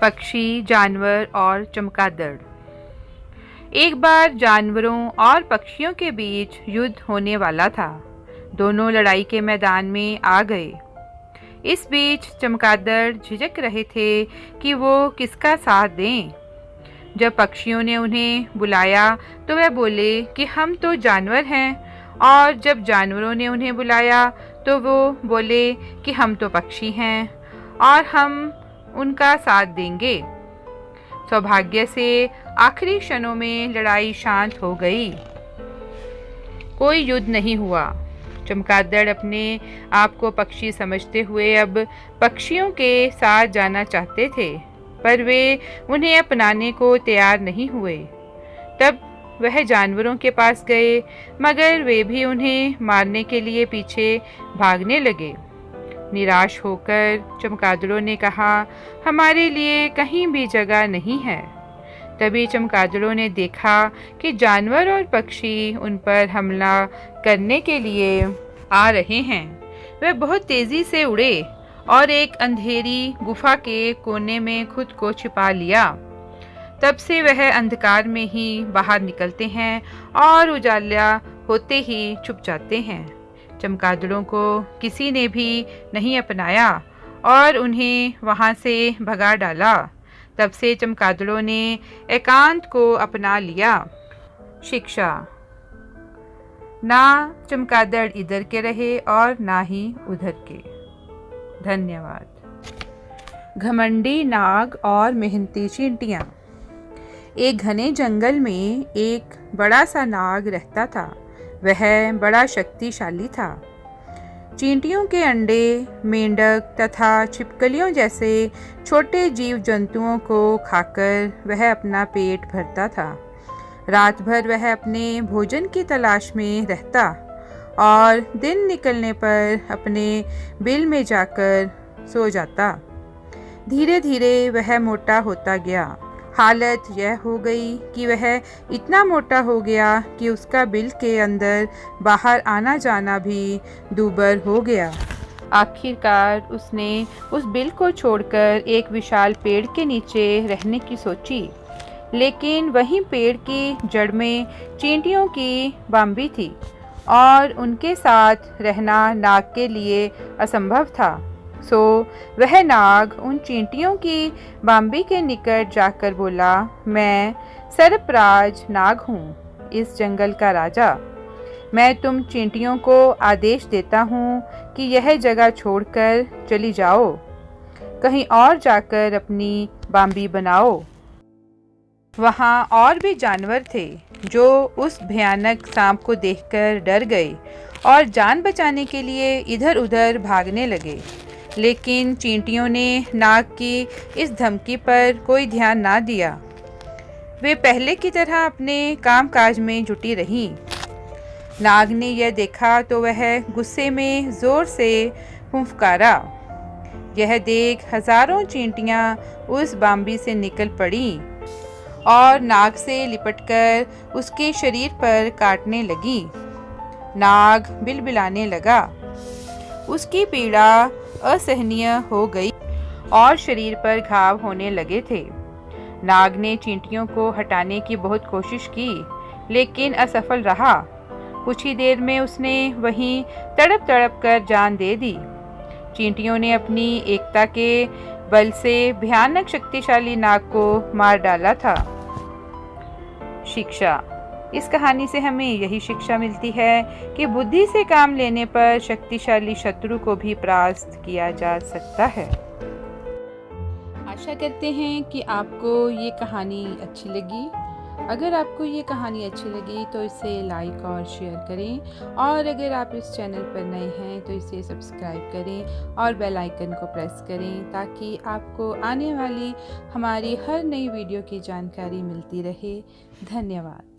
पक्षी, जानवर और चमगादड़। एक बार जानवरों और पक्षियों के बीच युद्ध होने वाला था। दोनों लड़ाई के मैदान में आ गए। इस बीच चमगादड़ झिझक रहे थे कि वो किसका साथ दें। जब पक्षियों ने उन्हें बुलाया तो वह बोले कि हम तो जानवर हैं, और जब जानवरों ने उन्हें बुलाया तो वो बोले कि हम तो पक्षी हैं और हम उनका साथ देंगे। सौभाग्य से आखिरी क्षणों में लड़ाई शांत हो गई। कोई युद्ध नहीं हुआ। चमगादड़ अपने आप को पक्षी समझते हुए अब पक्षियों के साथ जाना चाहते थे, पर वे उन्हें अपनाने को तैयार नहीं हुए। तब वह जानवरों के पास गए, मगर वे भी उन्हें मारने के लिए पीछे भागने लगे। निराश होकर चमगादड़ों ने कहा, हमारे लिए कहीं भी जगह नहीं है। तभी चमगादड़ों ने देखा कि जानवर और पक्षी उन पर हमला करने के लिए आ रहे हैं। वे बहुत तेज़ी से उड़े और एक अंधेरी गुफा के कोने में खुद को छिपा लिया। तब से वह अंधकार में ही बाहर निकलते हैं और उजाला होते ही छुप जाते हैं। चमगादड़ों को किसी ने भी नहीं अपनाया और उन्हें वहां से भगा डाला। तब से चमगादड़ों ने एकांत को अपना लिया। शिक्षा: ना चमगादड़ इधर के रहे और ना ही उधर के। धन्यवाद। घमंडी नाग और मेहनती चींटियाँ। एक घने जंगल में एक बड़ा सा नाग रहता था। वह बड़ा शक्तिशाली था। चींटियों के अंडे, मेंढक तथा छिपकलियों जैसे छोटे जीव जंतुओं को खाकर वह अपना पेट भरता था। रात भर वह अपने भोजन की तलाश में रहता और दिन निकलने पर अपने बिल में जाकर सो जाता। धीरे धीरे वह मोटा होता गया। हालत यह हो गई कि वह इतना मोटा हो गया कि उसका बिल के अंदर बाहर आना जाना भी दूभर हो गया। आखिरकार उसने उस बिल को छोड़कर एक विशाल पेड़ के नीचे रहने की सोची, लेकिन वहीं पेड़ की जड़ में चींटियों की बाम्बी थी और उनके साथ रहना नाग के लिए असंभव था। सो वह नाग उन चींटियों की बाम्बी के निकट जाकर बोला, मैं सर्पराज नाग हूँ, इस जंगल का राजा। मैं तुम चींटियों को आदेश देता हूँ कि यह जगह छोड़कर चली जाओ, कहीं और जाकर अपनी बाम्बी बनाओ। वहाँ और भी जानवर थे जो उस भयानक सांप को देखकर डर गए और जान बचाने के लिए इधर उधर भागने लगे। लेकिन चींटियों ने नाग की इस धमकी पर कोई ध्यान ना दिया। वे पहले की तरह अपने कामकाज में जुटी रहीं। नाग ने यह देखा तो वह गुस्से में जोर से फुंफकारा। यह देख हजारों चींटियां उस बाम्बी से निकल पड़ी और नाग से लिपटकर उसके शरीर पर काटने लगी। नाग बिलबिलाने लगा। उसकी पीड़ा असहनीय हो गई और शरीर पर घाव होने लगे थे। नाग ने चींटियों को हटाने की बहुत कोशिश की, लेकिन असफल रहा। कुछ ही देर में उसने वहीं तड़प तड़प कर जान दे दी। चींटियों ने अपनी एकता के बल से भयानक शक्तिशाली नाग को मार डाला था। शिक्षा: इस कहानी से हमें यही शिक्षा मिलती है कि बुद्धि से काम लेने पर शक्तिशाली शत्रु को भी परास्त किया जा सकता है। आशा करते हैं कि आपको ये कहानी अच्छी लगी। अगर आपको ये कहानी अच्छी लगी तो इसे लाइक और शेयर करें, और अगर आप इस चैनल पर नए हैं तो इसे सब्सक्राइब करें और बेल आइकन को प्रेस करें, ताकि आपको आने वाली हमारी हर नई वीडियो की जानकारी मिलती रहे। धन्यवाद।